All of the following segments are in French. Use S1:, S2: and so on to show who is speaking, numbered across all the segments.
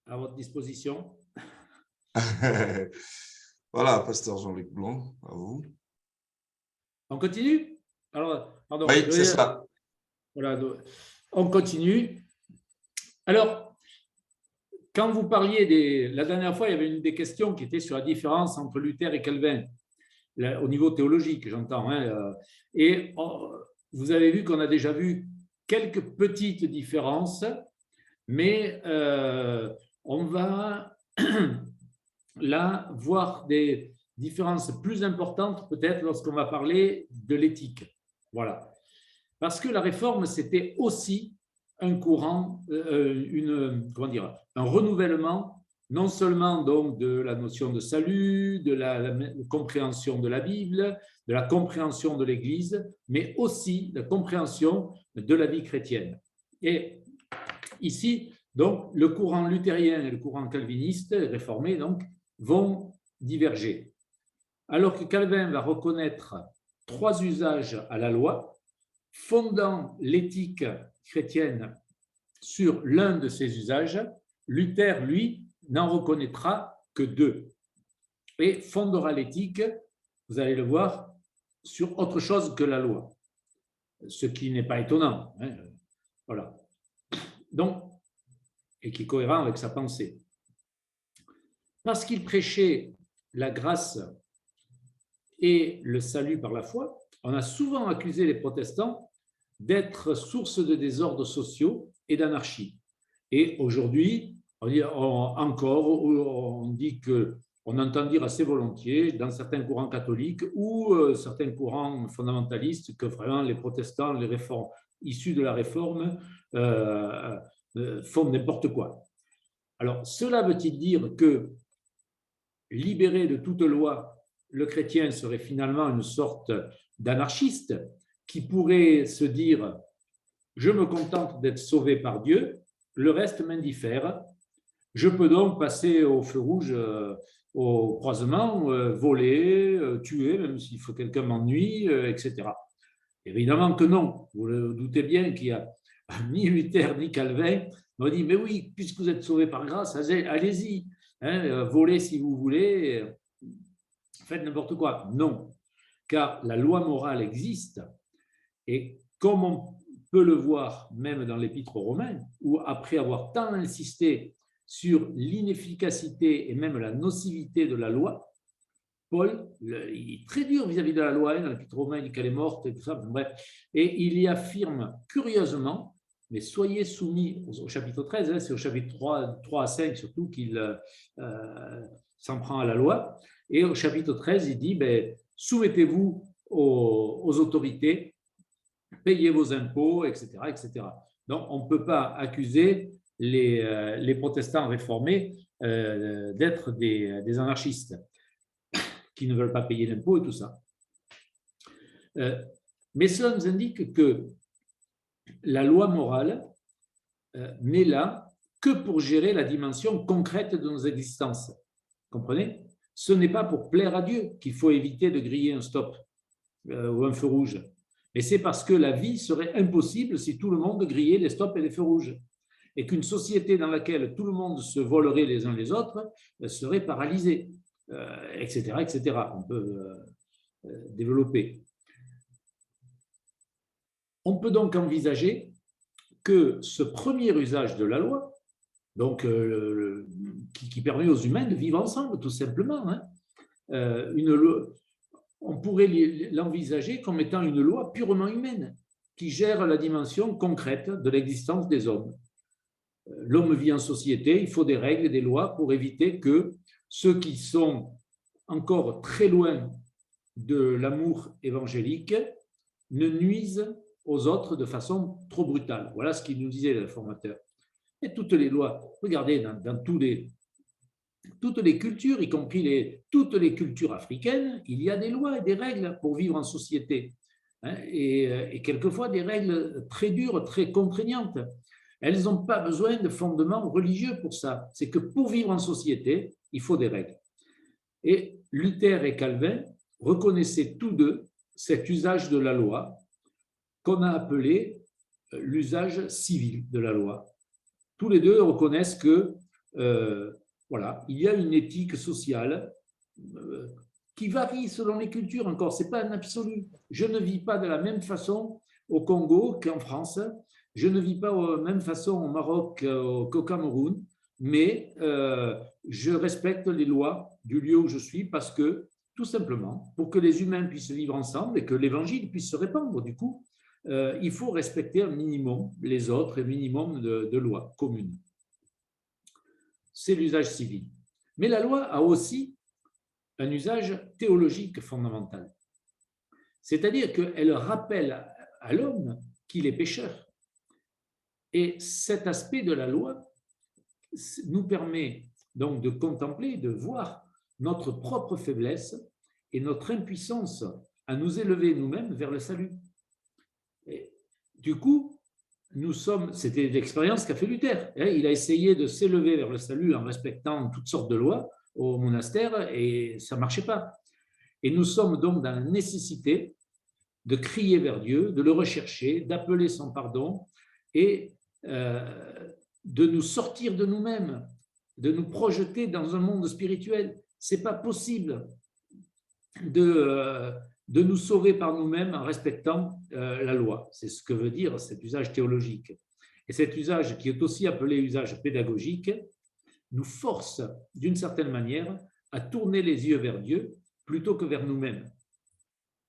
S1: à votre disposition.
S2: Voilà, pasteur Jean-Luc Blanc, à vous.
S1: On continue? Alors, pardon.
S2: Oui, c'est ça.
S1: Voilà, on continue. Alors, quand vous parliez la dernière fois, il y avait une des questions qui était sur la différence entre Luther et Calvin, au niveau théologique, j'entends. Et vous avez vu qu'on a déjà vu quelques petites différences, mais on va là voir des différences plus importantes peut-être lorsqu'on va parler de l'éthique. Voilà. Parce que la réforme, c'était aussi un courant, comment dire, un renouvellement, non seulement donc de la notion de salut, de la compréhension de la Bible, de la compréhension de l'Église, mais aussi la compréhension de la vie chrétienne. Et ici, donc, le courant luthérien et le courant calviniste, réformé, donc, vont diverger. Alors que Calvin va reconnaître 3 usages à la loi, fondant l'éthique chrétienne sur l'un de ces usages, Luther, lui, n'en reconnaîtra que 2 et fondera l'éthique, vous allez le voir, sur autre chose que la loi, ce qui n'est pas étonnant. Voilà. Donc, et qui est cohérent avec sa pensée. Parce qu'il prêchait la grâce et le salut par la foi, on a souvent accusé les protestants d'être source de désordres sociaux et d'anarchie. Et aujourd'hui, on dit que on entend dire assez volontiers dans certains courants catholiques ou certains courants fondamentalistes que vraiment les protestants, les réformes issus de la réforme font n'importe quoi. Alors, cela veut-il dire que libéré de toute loi, le chrétien serait finalement une sorte d'anarchiste qui pourrait se dire « je me contente d'être sauvé par Dieu, le reste m'indiffère, je peux donc passer au feu rouge, au croisement, voler, tuer, même s'il faut quelqu'un m'ennuie, etc. » Évidemment que non, vous le doutez bien qu'il y a ni Luther ni Calvin m'ont dit « mais oui, puisque vous êtes sauvé par grâce, allez-y, volez si vous voulez, faites n'importe quoi. » Non, car la loi morale existe et comme on peut le voir même dans l'Épître aux Romains, où après avoir tant insisté sur l'inefficacité et même la nocivité de la loi, Paul, il est très dur vis-à-vis de la loi, dans l'Épître aux Romains, il dit qu'elle est morte et tout ça, bref, et il y affirme curieusement, mais soyez soumis au chapitre 13, c'est au chapitre 3 à 5 surtout qu'il s'en prend à la loi, et au chapitre 13, il dit, soumettez-vous aux autorités, payez vos impôts, etc., etc. Donc, on ne peut pas accuser les protestants réformés d'être des anarchistes qui ne veulent pas payer l'impôt et tout ça. Mais cela nous indique que la loi morale n'est là que pour gérer la dimension concrète de nos existences. Comprenez? Ce n'est pas pour plaire à Dieu qu'il faut éviter de griller un stop ou un feu rouge. Mais c'est parce que la vie serait impossible si tout le monde grillait les stops et les feux rouges. Et qu'une société dans laquelle tout le monde se volerait les uns les autres serait paralysée, etc., etc. On peut développer. On peut donc envisager que ce premier usage de la loi, donc qui permet aux humains de vivre ensemble, tout simplement, on pourrait l'envisager comme étant une loi purement humaine, qui gère la dimension concrète de l'existence des hommes. L'homme vit en société, il faut des règles et des lois pour éviter que ceux qui sont encore très loin de l'amour évangélique ne nuisent aux autres de façon trop brutale. Voilà ce qu'il nous disait le formateur. Et toutes les lois, regardez, dans toutes les cultures, y compris toutes les cultures africaines, il y a des lois et des règles pour vivre en société. Et quelquefois des règles très dures, très contraignantes. Elles n'ont pas besoin de fondements religieux pour ça. C'est que pour vivre en société, il faut des règles. Et Luther et Calvin reconnaissaient tous deux cet usage de la loi qu'on a appelé l'usage civil de la loi. Tous les deux reconnaissent que voilà, il y a une éthique sociale qui varie selon les cultures encore, ce n'est pas un absolu. Je ne vis pas de la même façon au Congo qu'en France, je ne vis pas de la même façon au Maroc qu'au Cameroun, mais je respecte les lois du lieu où je suis parce que, tout simplement, pour que les humains puissent vivre ensemble et que l'évangile puisse se répandre, du coup, il faut respecter un minimum les autres et un minimum de lois communes. C'est l'usage civil. Mais la loi a aussi un usage théologique fondamental. C'est-à-dire qu'elle rappelle à l'homme qu'il est pécheur. Et cet aspect de la loi nous permet donc de contempler, de voir notre propre faiblesse et notre impuissance à nous élever nous-mêmes vers le salut. Et du coup, c'était l'expérience qu'a fait Luther. Il a essayé de s'élever vers le salut en respectant toutes sortes de lois au monastère et ça ne marchait pas. Et nous sommes donc dans la nécessité de crier vers Dieu, de le rechercher, d'appeler son pardon et de nous sortir de nous-mêmes, de nous projeter dans un monde spirituel. Ce n'est pas possible de nous sauver par nous-mêmes en respectant la loi. C'est ce que veut dire cet usage théologique. Et cet usage, qui est aussi appelé usage pédagogique, nous force d'une certaine manière à tourner les yeux vers Dieu plutôt que vers nous-mêmes.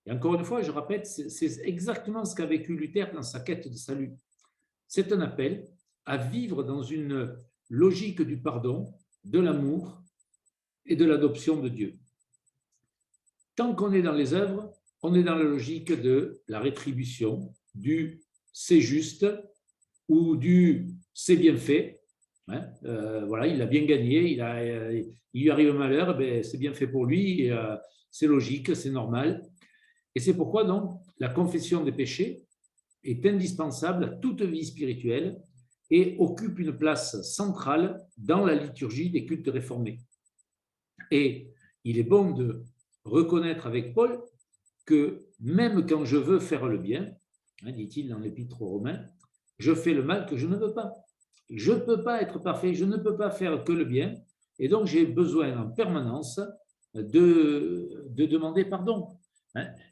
S1: Et encore une fois, je répète, c'est exactement ce qu'a vécu Luther dans sa quête de salut. C'est un appel à vivre dans une logique du pardon, de l'amour et de l'adoption de Dieu. Tant qu'on est dans les œuvres, on est dans la logique de la rétribution, du c'est juste ou du c'est bien fait. Voilà, il a bien gagné, il lui arrive un malheur, ben, c'est bien fait pour lui, c'est logique, c'est normal. Et c'est pourquoi donc la confession des péchés est indispensable à toute vie spirituelle et occupe une place centrale dans la liturgie des cultes réformés. Et il est bon de reconnaître avec Paul que même quand je veux faire le bien, dit-il dans l'Épître aux Romains, je fais le mal que je ne veux pas. Je ne peux pas être parfait, je ne peux pas faire que le bien, et donc j'ai besoin en permanence de demander pardon.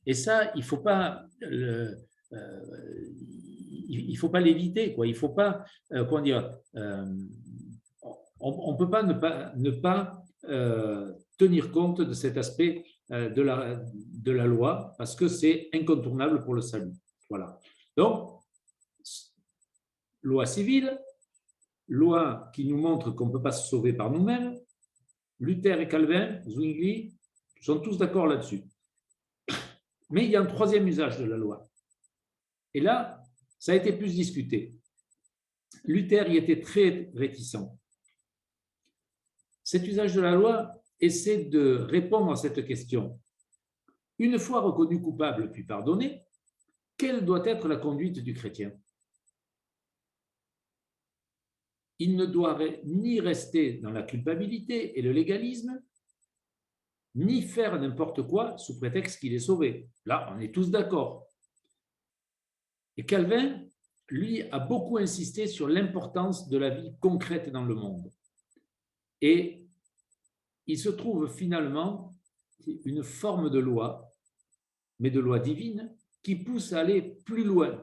S1: Et ça, il ne faut pas l'éviter, quoi. Il ne faut pas, comment dire, on ne peut pas ne pas tenir compte de cet aspect de la loi parce que c'est incontournable pour le salut. Voilà. Donc, loi civile, loi qui nous montre qu'on ne peut pas se sauver par nous-mêmes. Luther et Calvin, Zwingli, sont tous d'accord là-dessus. Mais il y a un troisième usage de la loi. Et là, ça a été plus discuté. Luther y était très réticent. Cet usage de la loi essaie de répondre à cette question. Une fois reconnu coupable puis pardonné, quelle doit être la conduite du chrétien? Il ne doit ni rester dans la culpabilité et le légalisme, ni faire n'importe quoi sous prétexte qu'il est sauvé. Là, on est tous d'accord. Et Calvin, lui, a beaucoup insisté sur l'importance de la vie concrète dans le monde. Et il se trouve finalement une forme de loi, mais de loi divine, qui pousse à aller plus loin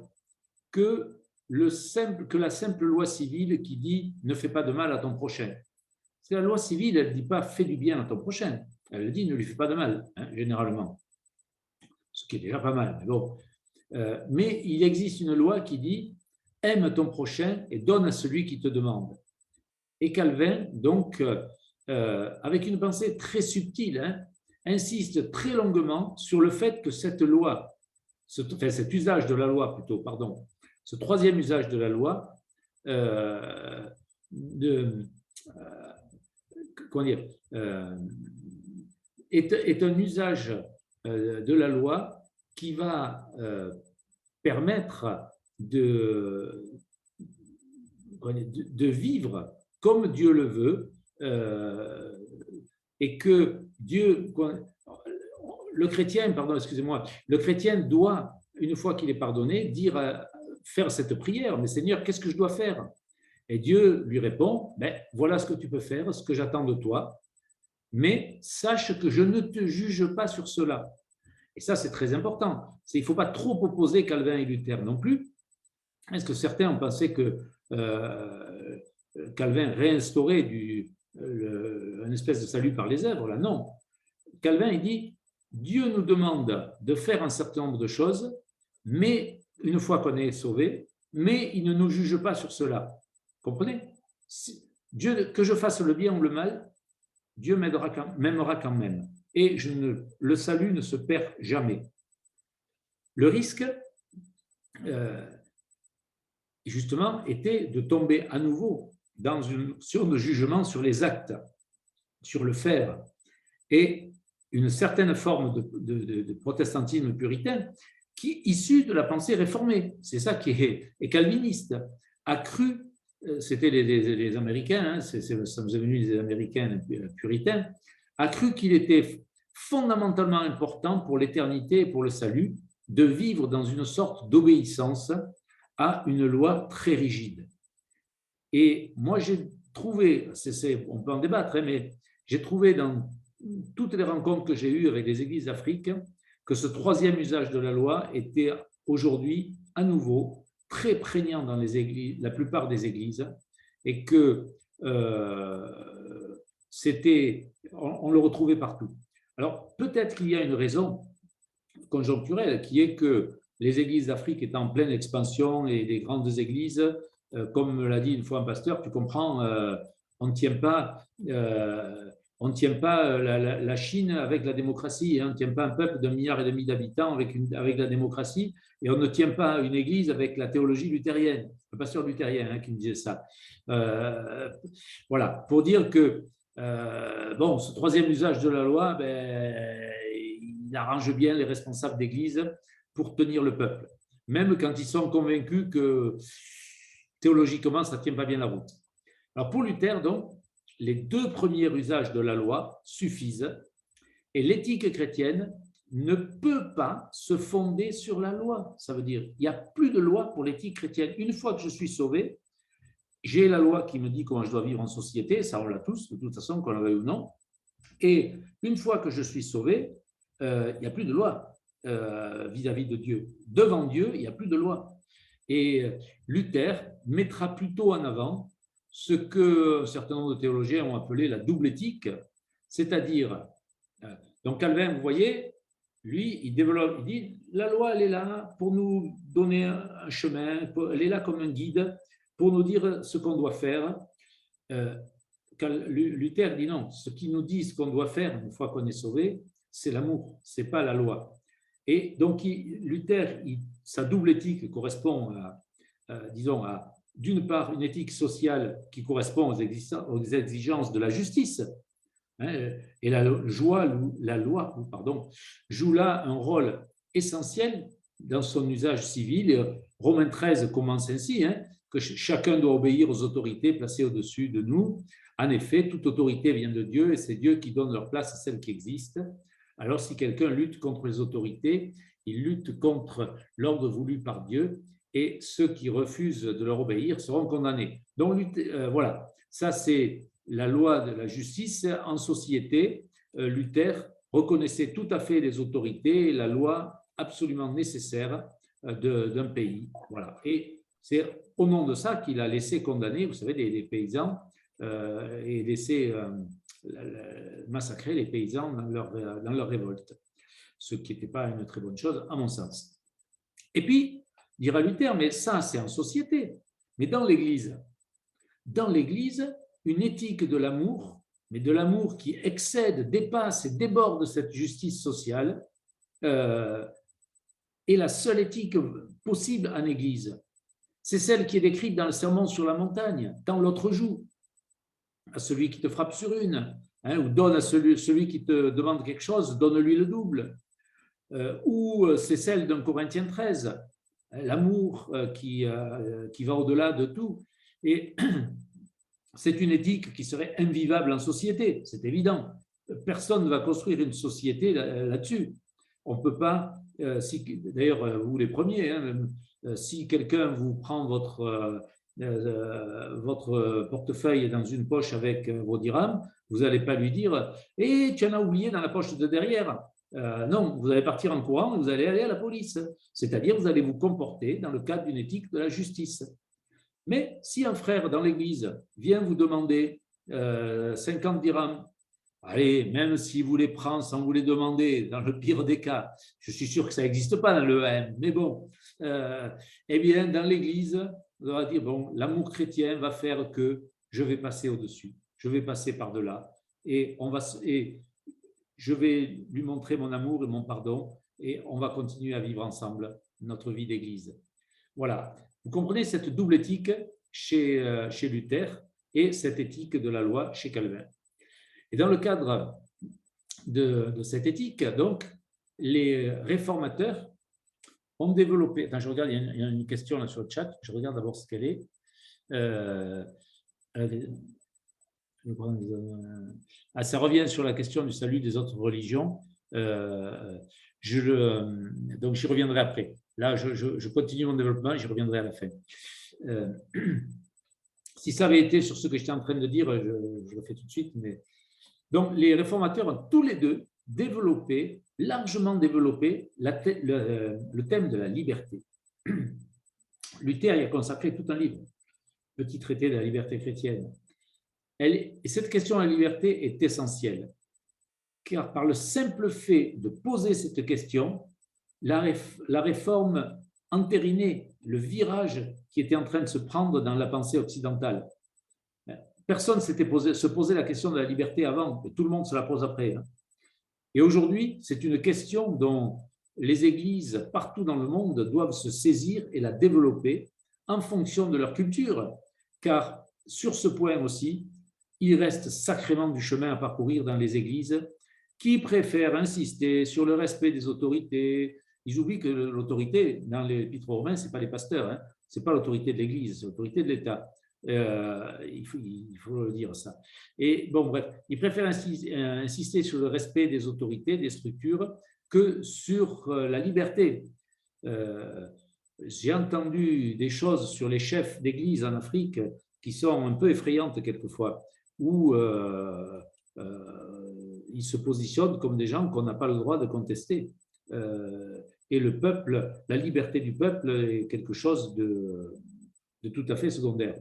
S1: que la simple loi civile qui dit « ne fais pas de mal à ton prochain ». Parce que la loi civile, elle ne dit pas « fais du bien à ton prochain ». Elle dit « ne lui fais pas de mal », généralement. Ce qui est déjà pas mal. Mais, bon. Mais il existe une loi qui dit « aime ton prochain et donne à celui qui te demande ». Et Calvin, donc, avec une pensée très subtile, insiste très longuement sur le fait que cette loi, cet usage de la loi plutôt, pardon, ce troisième usage de la loi est un usage de la loi qui va permettre de vivre comme Dieu le veut et que Dieu, le chrétien doit, une fois qu'il est pardonné, faire cette prière, mais Seigneur, qu'est-ce que je dois faire? Et Dieu lui répond, ben, voilà ce que tu peux faire, ce que j'attends de toi, mais sache que je ne te juge pas sur cela. Et ça, c'est très important. Il ne faut pas trop opposer Calvin et Luther non plus. Est-ce que certains ont pensé que Calvin réinstaurait une espèce de salut par les œuvres? Là, non. Calvin, il dit, Dieu nous demande de faire un certain nombre de choses, mais une fois qu'on est sauvé, mais il ne nous juge pas sur cela. Comprenez? Dieu, que je fasse le bien ou le mal, Dieu m'aimera quand même. Et le salut ne se perd jamais. Le risque, justement, était de tomber à nouveau dans une notion de jugement sur les actes, sur le faire. Et une certaine forme de protestantisme puritain qui, issu de la pensée réformée, c'est ça qui est calviniste, a cru, c'était les Américains, ça nous est venu des Américains puritains, a cru qu'il était fondamentalement important pour l'éternité et pour le salut de vivre dans une sorte d'obéissance à une loi très rigide. Et moi, j'ai trouvé, on peut en débattre, mais j'ai trouvé dans toutes les rencontres que j'ai eues avec les églises d'Afrique que ce troisième usage de la loi était aujourd'hui à nouveau très prégnant dans les églises, la plupart des églises, et que on le retrouvait partout. Alors peut-être qu'il y a une raison conjoncturelle qui est que les églises d'Afrique étant en pleine expansion et les grandes églises, comme me l'a dit une fois un pasteur, tu comprends, on ne tient pas la Chine avec la démocratie, hein, on ne tient pas un peuple d'1,5 milliard d'habitants avec la démocratie, et on ne tient pas une église avec la théologie luthérienne. Le pasteur luthérien hein, qui me disait ça. Voilà, pour dire que bon, ce troisième usage de la loi, il arrange bien les responsables d'église pour tenir le peuple, même quand ils sont convaincus que théologiquement, ça ne tient pas bien la route. Alors pour Luther, donc, les 2 premiers usages de la loi suffisent et l'éthique chrétienne ne peut pas se fonder sur la loi. Ça veut dire qu'il n'y a plus de loi pour l'éthique chrétienne. Une fois que je suis sauvé, j'ai la loi qui me dit comment je dois vivre en société, ça on l'a tous, de toute façon, qu'on le veuille ou non. Et une fois que je suis sauvé, il n'y a plus de loi vis-à-vis de Dieu. Devant Dieu, il n'y a plus de loi. Et Luther mettra plutôt en avant ce que un certain nombre de théologiens ont appelé la double éthique, c'est-à-dire, donc Calvin, vous voyez, lui, il dit, la loi, elle est là pour nous donner un chemin, elle est là comme un guide pour nous dire ce qu'on doit faire. Luther dit non, ce qui nous dit ce qu'on doit faire une fois qu'on est sauvé, c'est l'amour, ce n'est pas la loi. Et donc, Luther, sa double éthique correspond disons, à d'une part une éthique sociale qui correspond aux exigences de la justice, hein, et la loi joue là un rôle essentiel dans son usage civil. Romains 13 commence ainsi, hein, que chacun doit obéir aux autorités placées au-dessus de nous. En effet, toute autorité vient de Dieu et c'est Dieu qui donne leur place à celles qui existent. Alors si quelqu'un lutte contre les autorités, il lutte contre l'ordre voulu par Dieu et ceux qui refusent de leur obéir seront condamnés. Donc voilà, ça c'est la loi de la justice en société. Luther reconnaissait tout à fait les autorités et la loi absolument nécessaire d'un pays. Voilà. Et c'est au nom de ça qu'il a laissé condamner, vous savez, des paysans et laissé massacrer les paysans dans leur révolte, ce qui n'était pas une très bonne chose à mon sens. Et puis, dira Luther, mais ça c'est en société, mais dans l'Église, une éthique de l'amour, mais de l'amour qui excède, dépasse et déborde cette justice sociale, est la seule éthique possible en Église. C'est celle qui est décrite dans le Sermon sur la montagne, dans l'autre joue à celui qui te frappe sur une, hein, ou donne à celui qui te demande quelque chose, donne-lui le double. Ou c'est celle d'un Corinthiens 13, l'amour qui va au-delà de tout. Et c'est une éthique qui serait invivable en société, c'est évident. Personne ne va construire une société là-dessus. On ne peut pas, d'ailleurs vous les premiers, hein, si quelqu'un vous prend votre portefeuille dans une poche avec vos dirhams, vous n'allez pas lui dire « Eh, tu en as oublié dans la poche de derrière ». Non, vous allez partir en courant et vous allez aller à la police. C'est-à-dire, vous allez vous comporter dans le cadre d'une éthique de la justice. Mais si un frère dans l'église vient vous demander 50 dirhams, allez, même si vous les prenez sans vous les demander, dans le pire des cas, je suis sûr que ça n'existe pas dans le M, mais bon, eh bien, dans l'église, on va dire, bon, l'amour chrétien va faire que je vais passer au-dessus, je vais passer par-delà, et je vais lui montrer mon amour et mon pardon, et on va continuer à vivre ensemble notre vie d'église. Voilà. Vous comprenez cette double éthique chez Luther et cette éthique de la loi chez Calvin. Et dans le cadre de cette éthique, donc, les réformateurs ont développé… Attends, je regarde, il y a une question là sur le chat, je regarde d'abord ce qu'elle est. Ça revient sur la question du salut des autres religions. Donc, j'y reviendrai après. Là, je continue mon développement, j'y reviendrai à la fin. Si ça avait été sur ce que j'étais en train de dire, je le fais tout de suite. Mais… Donc, les réformateurs ont tous les deux largement développé le thème de la liberté. Luther y a consacré tout un livre, Petit traité de la liberté chrétienne. Et cette question de la liberté est essentielle, car par le simple fait de poser cette question, la réforme entérinait le virage qui était en train de se prendre dans la pensée occidentale. Personne ne se posait la question de la liberté avant, et tout le monde se la pose après. Et aujourd'hui, c'est une question dont les églises partout dans le monde doivent se saisir et la développer en fonction de leur culture, car sur ce point aussi, il reste sacrément du chemin à parcourir dans les églises qui préfèrent insister sur le respect des autorités. Ils oublient que l'autorité dans l'Épître aux Romains, ce n'est pas les pasteurs, ce n'est pas l'autorité de l'Église, c'est l'autorité de l'État. Il faut le dire ça. Et bon, bref, ils préfèrent insister sur le respect des autorités, des structures, que sur la liberté. J'ai entendu des choses sur les chefs d'église en Afrique qui sont un peu effrayantes quelquefois, où ils se positionnent comme des gens qu'on n'a pas le droit de contester. Et le peuple, la liberté du peuple est quelque chose de tout à fait secondaire.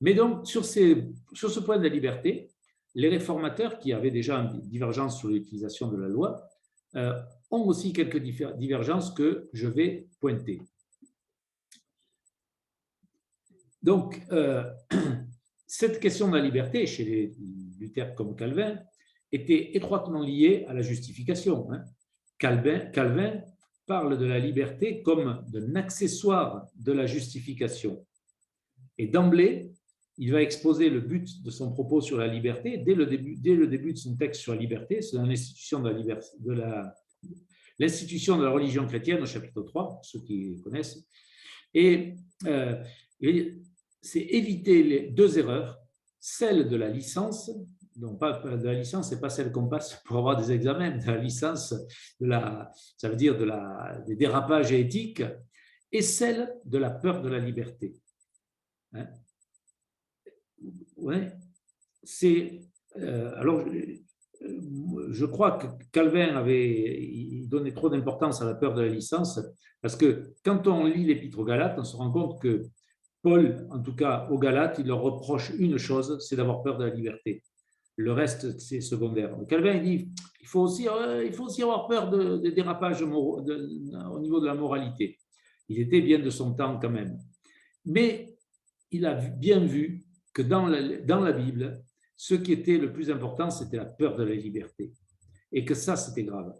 S1: Mais donc, sur ce point de la liberté, les réformateurs, qui avaient déjà une divergence sur l'utilisation de la loi, ont aussi quelques divergences que je vais pointer. Donc, cette question de la liberté, chez les Luther comme Calvin, était étroitement liée à la justification. Calvin parle de la liberté comme d'un accessoire de la justification. Et d'emblée, il va exposer le but de son propos sur la liberté dès le début de son texte sur la liberté. C'est l'institution l'institution de la religion chrétienne au chapitre 3, ceux qui connaissent. Et c'est éviter les deux erreurs, celle de la licence, non pas de la licence, c'est pas celle qu'on passe pour avoir des examens, de la licence, ça veut dire des dérapages éthiques, et celle de la peur de la liberté. Ouais, alors, je crois que Calvin il donnait trop d'importance à la peur de la licence, parce que quand on lit l'Épître aux Galates, on se rend compte que Paul, en tout cas aux Galates, il leur reproche une chose, c'est d'avoir peur de la liberté. Le reste, c'est secondaire. Calvin dit il faut aussi avoir peur des dérapages au niveau de la moralité. Il était bien de son temps quand même. Mais il a bien vu que dans la Bible, ce qui était le plus important, c'était la peur de la liberté. Et que ça, c'était grave.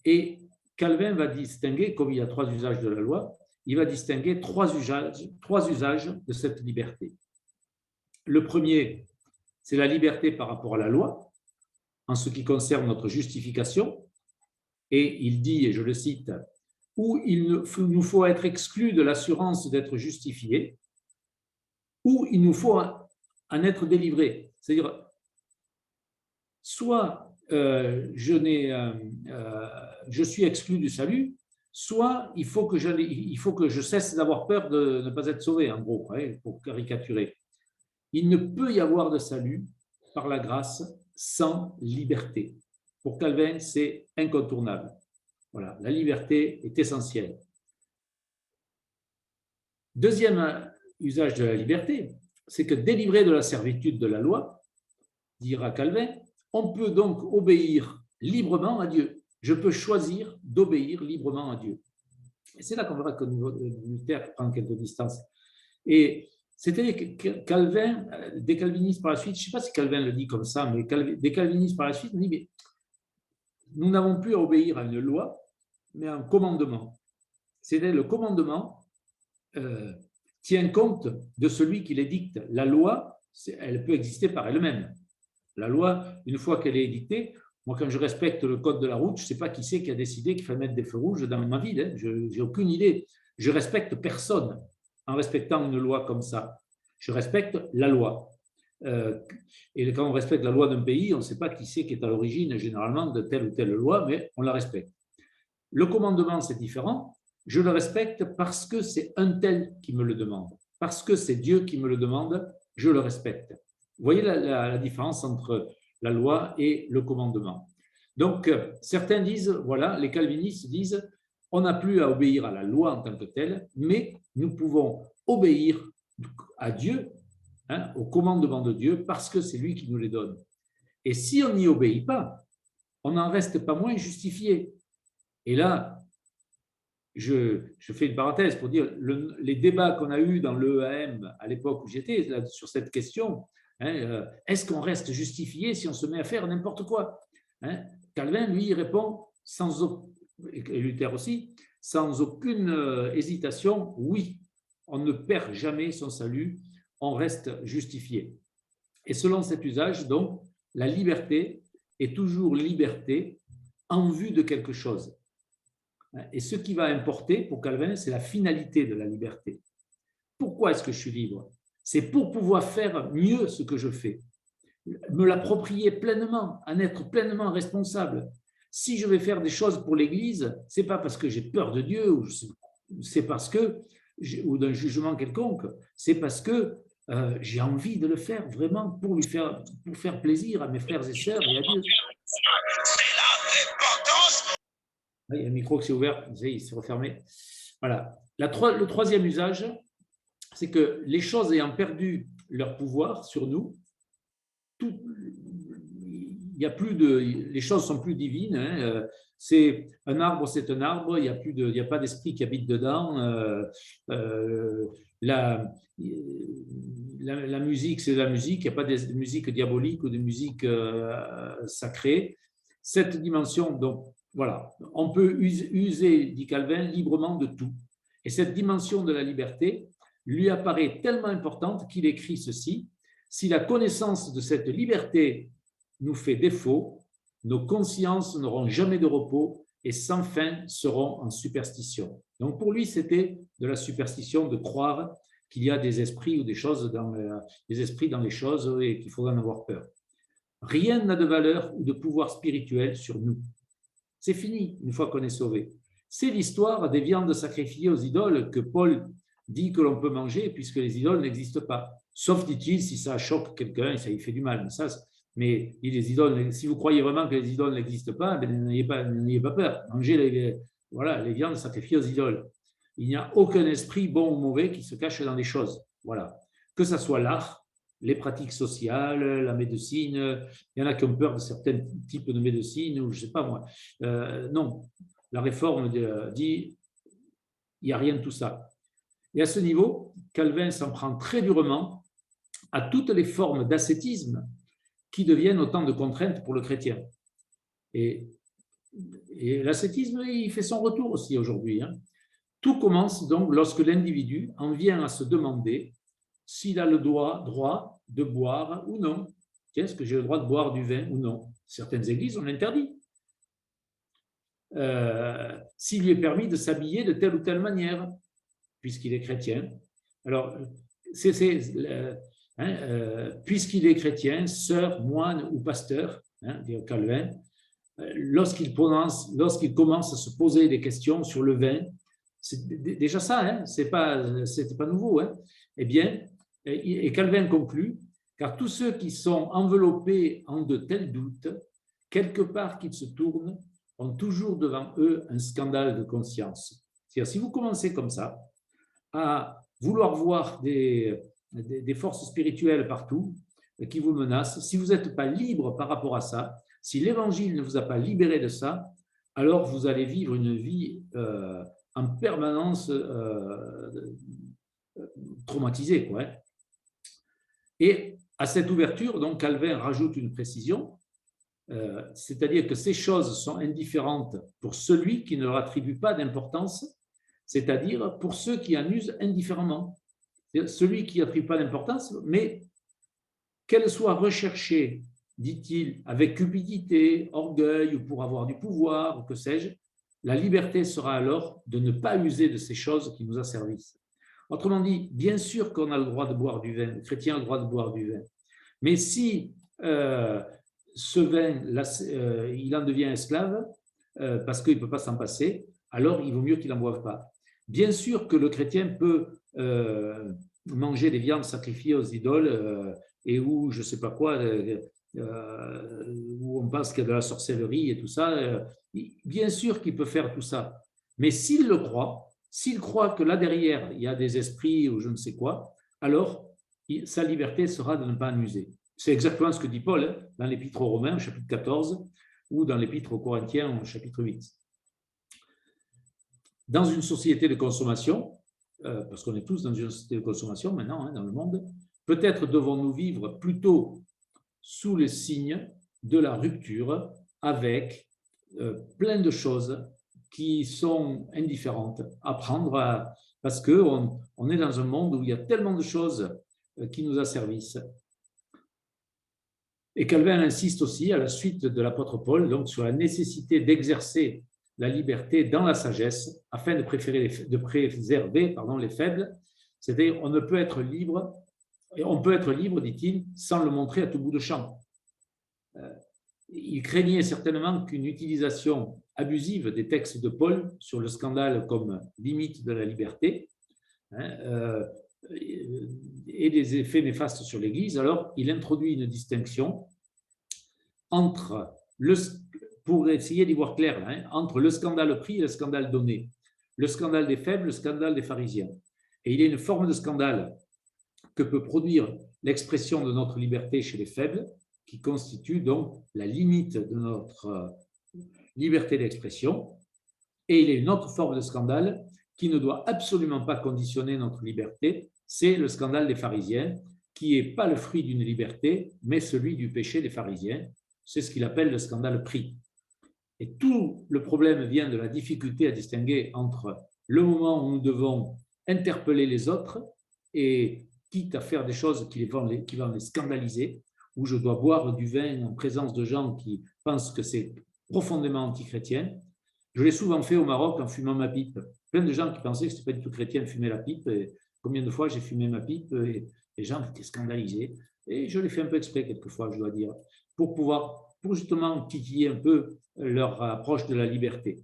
S1: Et Calvin va distinguer, comme il y a trois usages de la loi, il va distinguer trois usages de cette liberté. Le premier, c'est la liberté par rapport à la loi, en ce qui concerne notre justification. Et il dit, et je le cite, où il nous faut être exclus de l'assurance d'être justifiés, où il nous faut en être délivrés. C'est-à-dire, soit je suis exclu du salut, soit il faut que je cesse d'avoir peur de ne pas être sauvé, en gros, pour caricaturer. Il ne peut y avoir de salut par la grâce sans liberté. Pour Calvin, c'est incontournable. Voilà, la liberté est essentielle. Deuxième usage de la liberté, c'est que délivré de la servitude de la loi, dira Calvin, on peut donc obéir librement à Dieu. Je peux choisir d'obéir librement à Dieu. Et c'est là qu'on verra que Luther prend quelques distances. Et c'était Calvin, des calvinistes par la suite, je ne sais pas si Calvin le dit comme ça, mais des calvinistes par la suite, on dit, mais nous n'avons plus à obéir à une loi, mais à un commandement. C'est-à-dire le commandement tient compte de celui qui l'édicte. La loi, elle peut exister par elle-même. La loi, une fois qu'elle est édictée, moi, quand je respecte le code de la route, je ne sais pas qui c'est qui a décidé qu'il fallait mettre des feux rouges dans ma ville. Hein. Je n'ai aucune idée. Je respecte personne en respectant une loi comme ça. Je respecte la loi. Et quand on respecte la loi d'un pays, on ne sait pas qui c'est qui est à l'origine, généralement, de telle ou telle loi, mais on la respecte. Le commandement, c'est différent. Je le respecte parce que c'est un tel qui me le demande. Parce que c'est Dieu qui me le demande, je le respecte. Vous voyez la différence entre la loi et le commandement. Donc, certains disent, voilà, les calvinistes disent, on n'a plus à obéir à la loi en tant que telle, mais nous pouvons obéir à Dieu, au commandement de Dieu, parce que c'est lui qui nous les donne. Et si on n'y obéit pas, on n'en reste pas moins justifié. Et là, je fais une parenthèse pour dire les débats qu'on a eus dans l'EAM à l'époque où j'étais sur cette question, est-ce qu'on reste justifié si on se met à faire n'importe quoi? Calvin, lui, répond, et Luther aussi, sans aucune hésitation, oui, on ne perd jamais son salut, on reste justifié. Et selon cet usage, donc, la liberté est toujours liberté en vue de quelque chose. Et ce qui va importer pour Calvin, c'est la finalité de la liberté. Pourquoi est-ce que je suis libre? C'est pour pouvoir faire mieux ce que je fais, me l'approprier pleinement, en être pleinement responsable. Si je vais faire des choses pour l'Église, ce n'est pas parce que j'ai peur de Dieu, ou c'est parce que, ou d'un jugement quelconque, c'est parce que j'ai envie de le faire vraiment pour faire plaisir à mes frères et sœurs et à Dieu. Il y a un micro qui s'est ouvert, il s'est refermé. Voilà. Le troisième usage, c'est que les choses ayant perdu leur pouvoir sur nous, les choses sont plus divines. C'est un arbre, c'est un arbre. Il n'y a pas d'esprit qui habite dedans. La musique, c'est de la musique. Il n'y a pas de musique diabolique ou de musique sacrée. Cette dimension, donc, voilà, on peut user, dit Calvin, librement de tout. Et cette dimension de la liberté lui apparaît tellement importante qu'il écrit ceci: si la connaissance de cette liberté nous fait défaut, nos consciences n'auront jamais de repos et sans fin seront en superstition. Donc pour lui, c'était de la superstition de croire qu'il y a des esprits ou des esprits dans les choses et qu'il faudra en avoir peur. Rien n'a de valeur ou de pouvoir spirituel sur nous. C'est fini une fois qu'on est sauvé. C'est l'histoire des viandes sacrifiées aux idoles que Paul dit que l'on peut manger puisque les idoles n'existent pas. Sauf, dit-il, si ça choque quelqu'un et ça lui fait du mal. Mais les idoles, si vous croyez vraiment que les idoles n'existent pas, n'ayez pas peur. Mangez les viandes sacrifiées aux idoles. Il n'y a aucun esprit bon ou mauvais qui se cache dans les choses. Voilà. Que ce soit l'art, les pratiques sociales, la médecine. Il y en a qui ont peur de certains types de médecine, ou je ne sais pas moi. Non, la réforme dit il n'y a rien de tout ça. Et à ce niveau, Calvin s'en prend très durement à toutes les formes d'ascétisme qui deviennent autant de contraintes pour le chrétien. Et l'ascétisme, il fait son retour aussi aujourd'hui. Tout commence donc lorsque l'individu en vient à se demander s'il a le droit de boire ou non. Tiens, est-ce que j'ai le droit de boire du vin ou non? Certaines églises ont interdit. S'il lui est permis de s'habiller de telle ou telle manière, puisqu'il est chrétien. Alors, puisqu'il est chrétien, sœur, moine ou pasteur, dit Calvin, lorsqu'il commence à se poser des questions sur le vin, c'est déjà ça, hein, c'était pas nouveau, hein, eh bien, et Calvin conclut, car tous ceux qui sont enveloppés en de tels doutes, quelque part qu'ils se tournent, ont toujours devant eux un scandale de conscience. C'est-à-dire, si vous commencez comme ça, à vouloir voir des forces spirituelles partout qui vous menacent, si vous n'êtes pas libre par rapport à ça, si l'Évangile ne vous a pas libéré de ça, alors vous allez vivre une vie en permanence traumatisée, quoi. Et à cette ouverture, donc, Calvin rajoute une précision, c'est-à-dire que ces choses sont indifférentes pour celui qui ne leur attribue pas d'importance, c'est-à-dire pour ceux qui en usent indifféremment. Celui qui n'attribue pas d'importance, mais qu'elle soit recherchée, dit-il, avec cupidité, orgueil ou pour avoir du pouvoir, ou que sais-je, la liberté sera alors de ne pas user de ces choses qui nous asservissent. Autrement dit, bien sûr qu'on a le droit de boire du vin, le chrétien a le droit de boire du vin, mais si ce vin, il en devient esclave, parce qu'il ne peut pas s'en passer, alors il vaut mieux qu'il n'en boive pas. Bien sûr que le chrétien peut manger des viandes sacrifiées aux idoles et où je ne sais pas quoi, où on pense qu'il y a de la sorcellerie et tout ça. Bien sûr qu'il peut faire tout ça, mais s'il le croit, s'il croit que là derrière il y a des esprits ou je ne sais quoi, alors sa liberté sera de ne pas en user. C'est exactement ce que dit Paul hein, dans l'Épître aux Romains, chapitre 14, ou dans l'Épître aux Corinthiens, chapitre 8. Dans une société de consommation, parce qu'on est tous dans une société de consommation maintenant hein, dans le monde, peut-être devons-nous vivre plutôt sous le signe de la rupture avec plein de choses qui sont indifférentes à prendre parce qu'on est dans un monde où il y a tellement de choses qui nous asservissent. Et Calvin insiste aussi, à la suite de l'apôtre Paul, donc, sur la nécessité d'exercer la liberté dans la sagesse afin de préserver les faibles. C'est-à-dire, on peut être libre, dit-il, sans le montrer à tout bout de champ. Il craignait certainement qu'une utilisation abusive des textes de Paul sur le scandale comme limite de la liberté et des effets néfastes sur l'Église. Alors, il introduit une distinction entre pour essayer d'y voir clair, hein, entre le scandale pris et le scandale donné, le scandale des faibles, le scandale des pharisiens. Et il y a une forme de scandale que peut produire l'expression de notre liberté chez les faibles, qui constitue donc la limite de notre liberté d'expression. Et il y a une autre forme de scandale qui ne doit absolument pas conditionner notre liberté, c'est le scandale des pharisiens, qui n'est pas le fruit d'une liberté, mais celui du péché des pharisiens. C'est ce qu'il appelle le scandale pris. Et tout le problème vient de la difficulté à distinguer entre le moment où nous devons interpeller les autres et quitte à faire des choses qui vont les scandaliser, où je dois boire du vin en présence de gens qui pensent que c'est profondément anti-chrétien. Je l'ai souvent fait au Maroc en fumant ma pipe. Plein de gens qui pensaient que ce n'était pas du tout chrétien de fumer la pipe. Et combien de fois j'ai fumé ma pipe et les gens étaient scandalisés. Et je l'ai fait un peu exprès quelquefois, je dois dire, pour justement titiller un peu leur approche de la liberté.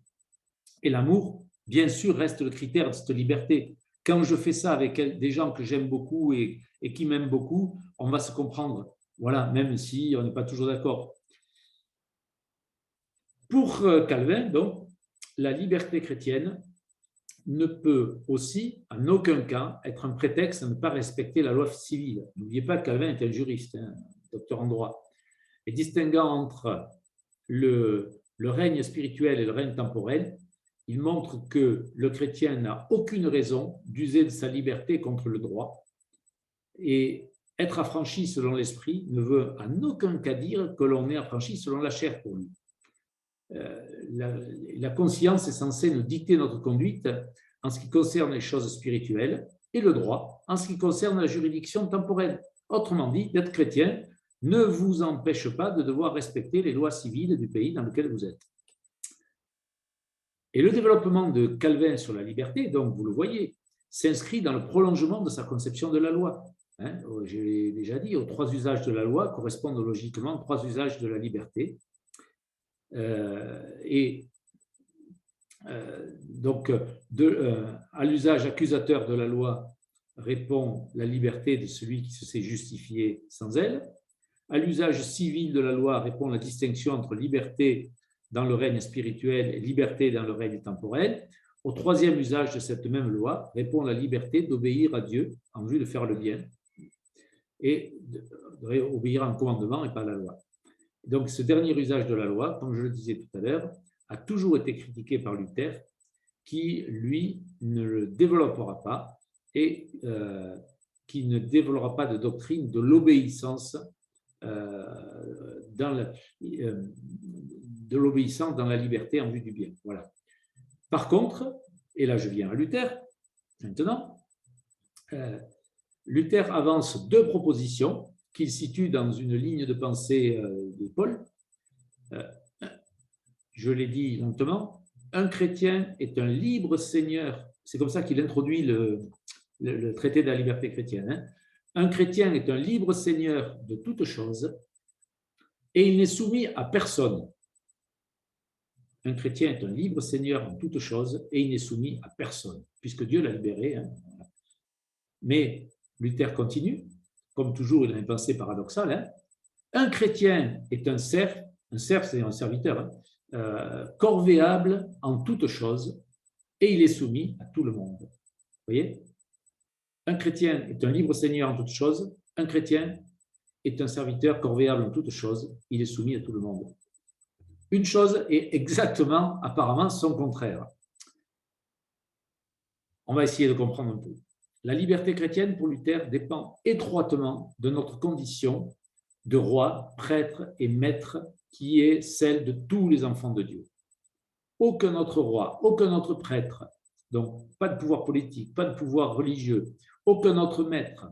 S1: Et l'amour, bien sûr, reste le critère de cette liberté. Quand je fais ça avec des gens que j'aime beaucoup et qui m'aiment beaucoup, on va se comprendre. Voilà, même si on n'est pas toujours d'accord. Pour Calvin, donc, la liberté chrétienne ne peut aussi, en aucun cas, être un prétexte à ne pas respecter la loi civile. N'oubliez pas que Calvin est un juriste, hein, docteur en droit. Et distinguant entre le règne spirituel et le règne temporel, il montre que le chrétien n'a aucune raison d'user de sa liberté contre le droit. Et être affranchi selon l'esprit ne veut en aucun cas dire que l'on est affranchi selon la chair pour lui. La conscience est censée nous dicter notre conduite en ce qui concerne les choses spirituelles et le droit en ce qui concerne la juridiction temporelle. Autrement dit, d'être chrétien ne vous empêche pas de devoir respecter les lois civiles du pays dans lequel vous êtes. Et le développement de Calvin sur la liberté, donc vous le voyez, s'inscrit dans le prolongement de sa conception de la loi. Hein, je l'ai déjà dit, aux trois usages de la loi correspondent logiquement trois usages de la liberté. Donc, à l'usage accusateur de la loi répond la liberté de celui qui se sait justifié sans elle. À l'usage civil de la loi répond la distinction entre liberté dans le règne spirituel et liberté dans le règne temporel. Au troisième usage de cette même loi répond la liberté d'obéir à Dieu en vue de faire le bien et d'obéir à un commandement et pas à la loi. Donc, ce dernier usage de la loi, comme je le disais tout à l'heure, a toujours été critiqué par Luther, qui, lui, ne le développera pas et qui ne développera pas de doctrine de l'obéissance dans la liberté en vue du bien. Voilà. Par contre, et là je viens à Luther, maintenant, Luther avance deux propositions qu'il situe dans une ligne de pensée de Paul. Je l'ai dit lentement, un chrétien est un libre seigneur, c'est comme ça qu'il introduit le traité de la liberté chrétienne. Hein. Un chrétien est un libre seigneur de toutes choses et il n'est soumis à personne. Un chrétien est un libre seigneur en toutes choses et il n'est soumis à personne, puisque Dieu l'a libéré. Hein. Mais Luther continue, comme toujours il a une pensée paradoxale. Hein. Un chrétien est un serf c'est un serviteur, hein, corvéable en toutes choses et il est soumis à tout le monde. Vous voyez ? Un chrétien est un libre seigneur en toutes choses, un chrétien est un serviteur corvéable en toutes choses, il est soumis à tout le monde. Une chose est exactement, apparemment, son contraire. On va essayer de comprendre un peu. La liberté chrétienne, pour Luther, dépend étroitement de notre condition de roi, prêtre et maître qui est celle de tous les enfants de Dieu. Aucun autre roi, aucun autre prêtre, donc pas de pouvoir politique, pas de pouvoir religieux, aucun autre maître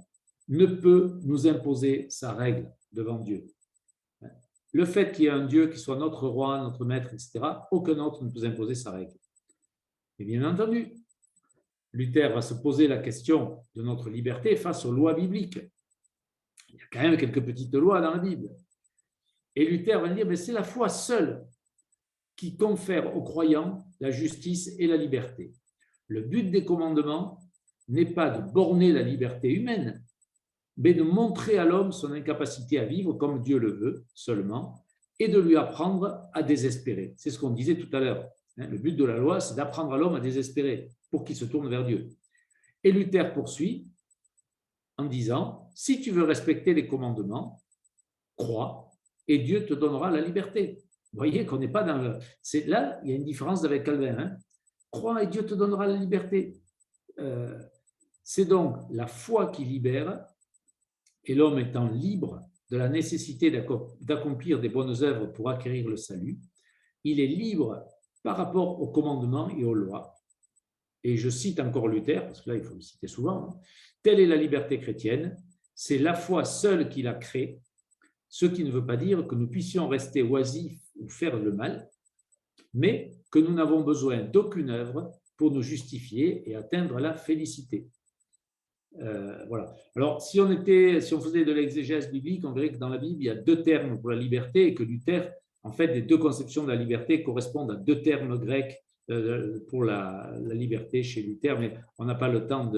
S1: ne peut nous imposer sa règle devant Dieu. Le fait qu'il y ait un Dieu qui soit notre roi, notre maître, etc., aucun autre ne peut imposer sa règle. Et bien entendu, Luther va se poser la question de notre liberté face aux lois bibliques. Il y a quand même quelques petites lois dans la Bible. Et Luther va dire, mais c'est la foi seule qui confère aux croyants la justice et la liberté. Le but des commandements n'est pas de borner la liberté humaine, mais de montrer à l'homme son incapacité à vivre comme Dieu le veut seulement, et de lui apprendre à désespérer. C'est ce qu'on disait tout à l'heure. Le but de la loi, c'est d'apprendre à l'homme à désespérer pour qu'il se tourne vers Dieu. Et Luther poursuit en disant, si tu veux respecter les commandements, crois, et Dieu te donnera la liberté. Vous voyez qu'on n'est pas dans le... Là, il y a une différence avec Calvin. Hein. Crois et Dieu te donnera la liberté. C'est donc la foi qui libère, et l'homme étant libre de la nécessité d'accomplir des bonnes œuvres pour acquérir le salut, il est libre par rapport aux commandements et aux lois. Et je cite encore Luther, parce que là, il faut le citer souvent. Hein. Telle est la liberté chrétienne, c'est la foi seule qui la crée, ce qui ne veut pas dire que nous puissions rester oisifs ou faire le mal, mais que nous n'avons besoin d'aucune œuvre pour nous justifier et atteindre la félicité. Voilà. Alors, si on faisait de l'exégèse biblique, on verrait que dans la Bible, il y a deux termes pour la liberté et que Luther, en fait, les deux conceptions de la liberté correspondent à deux termes grecs pour la liberté chez Luther, mais on n'a pas le temps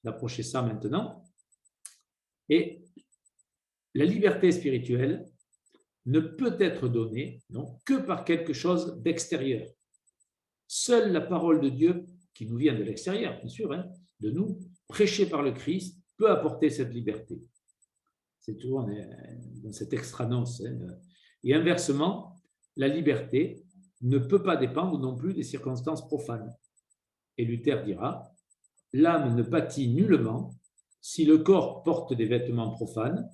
S1: d'approcher ça maintenant. Et la liberté spirituelle ne peut être donnée donc, que par quelque chose d'extérieur. Seule la parole de Dieu, qui nous vient de l'extérieur, bien sûr, hein, de nous, prêchée par le Christ, peut apporter cette liberté. C'est toujours dans cette extra-nonce. Hein. Et inversement, la liberté ne peut pas dépendre non plus des circonstances profanes. Et Luther dira, l'âme ne pâtit nullement si le corps porte des vêtements profanes,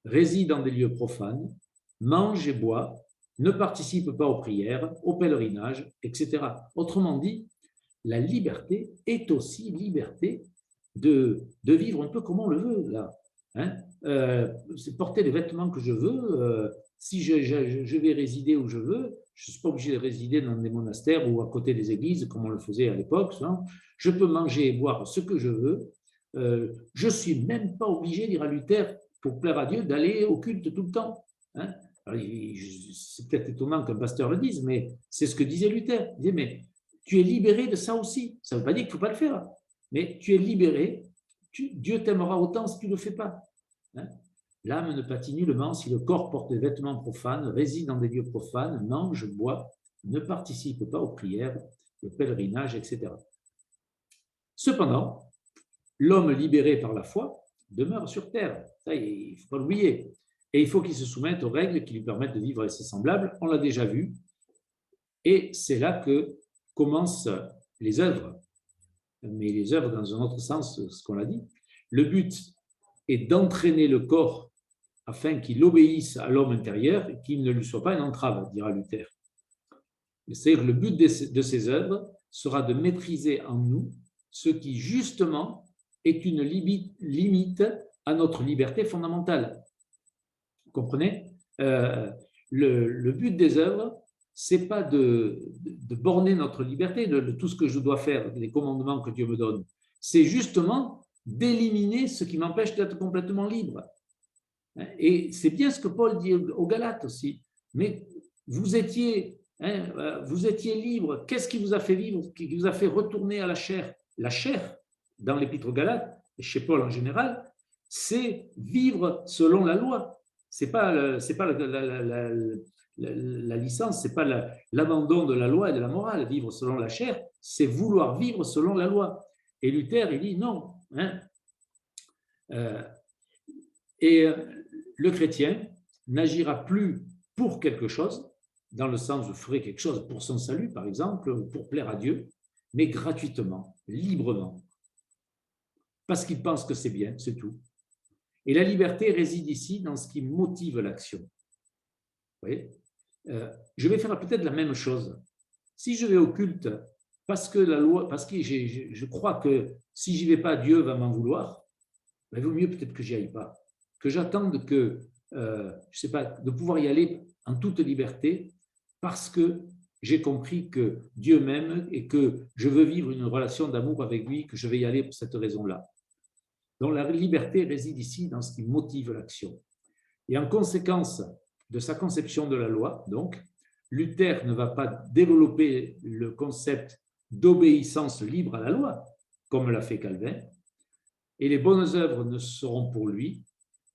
S1: réside dans des lieux profanes, mange et boit, ne participe pas aux prières, au pèlerinage, etc. Autrement dit, la liberté est aussi liberté de vivre un peu comme on le veut, là. Hein? C'est porter les vêtements que je veux. Si je vais résider où je veux, je ne suis pas obligé de résider dans des monastères ou à côté des églises, comme on le faisait à l'époque. Hein? Je peux manger et boire ce que je veux. Je ne suis même pas obligé, dira Luther, pour plaire à Dieu, d'aller au culte tout le temps. Hein? C'est peut-être étonnant qu'un pasteur le dise, mais c'est ce que disait Luther. Il disait, mais tu es libéré de ça aussi. Ça ne veut pas dire qu'il ne faut pas le faire, mais tu es libéré. Dieu t'aimera autant si tu ne le fais pas. Hein? L'âme ne pâtit nullement si le corps porte des vêtements profanes, réside dans des lieux profanes, mange, boit, ne participe pas aux prières, au pèlerinage, etc. Cependant, l'homme libéré par la foi demeure sur terre. Ça, il ne faut pas l'oublier. Et il faut qu'il se soumette aux règles qui lui permettent de vivre avec ses semblables. On l'a déjà vu. Et c'est là que commencent les œuvres. Mais les œuvres dans un autre sens, ce qu'on a dit. Le but est d'entraîner le corps afin qu'il obéisse à l'homme intérieur et qu'il ne lui soit pas une entrave, dira Luther. C'est-à-dire que le but de ces œuvres sera de maîtriser en nous ce qui, justement, est une limite à notre liberté fondamentale. Vous comprenez ? Le but des œuvres, ce n'est pas de borner notre liberté, de tout ce que je dois faire, les commandements que Dieu me donne. C'est justement d'éliminer ce qui m'empêche d'être complètement libre. Et c'est bien ce que Paul dit aux Galates aussi. Mais vous étiez libre. Qu'est-ce qui vous a fait vivre, qui vous a fait retourner à la chair? La chair, dans l'Épître aux Galates, et chez Paul en général, c'est vivre selon la loi. C'est pas la licence, c'est pas l'abandon de la loi et de la morale. Vivre selon la chair, c'est vouloir vivre selon la loi. Et Luther, il dit non. Le chrétien n'agira plus pour quelque chose, dans le sens de ferait quelque chose pour son salut, par exemple, pour plaire à Dieu, mais gratuitement, librement, parce qu'il pense que c'est bien, c'est tout. Et la liberté réside ici dans ce qui motive l'action. Vous voyez ? Je vais faire peut-être la même chose. Si je vais au culte, parce que la loi, parce que je crois que si j'y vais pas, Dieu va m'en vouloir, il vaut mieux peut-être que j'y aille pas. Que j'attende que, je sais pas, de pouvoir y aller en toute liberté, parce que j'ai compris que Dieu m'aime et que je veux vivre une relation d'amour avec lui, que je vais y aller pour cette raison-là. Donc la liberté réside ici dans ce qui motive l'action. Et en conséquence de sa conception de la loi, donc, Luther ne va pas développer le concept d'obéissance libre à la loi, comme l'a fait Calvin, et les bonnes œuvres ne seront pas pour lui,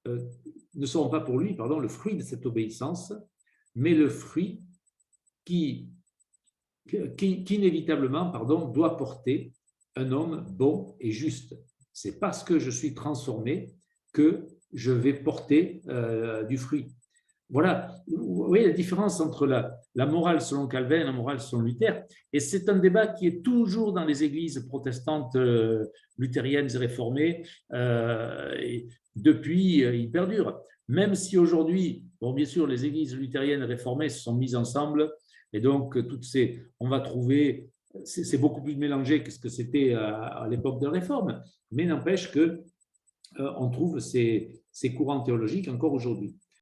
S1: le fruit de cette obéissance, mais le fruit qui inévitablement, doit porter un homme bon et juste. C'est parce que je suis transformé que je vais porter du fruit. Voilà, vous voyez la différence entre la morale selon Calvin et la morale selon Luther. Et c'est un débat qui est toujours dans les églises protestantes, luthériennes et réformées. Et depuis, il perdure. Même si aujourd'hui, bon, bien sûr, les églises luthériennes et réformées se sont mises ensemble, et donc on va trouver, c'est beaucoup plus mélangé que ce que c'était à l'époque de la Réforme, mais n'empêche que on trouve ces courants théologiques encore aujourd'hui.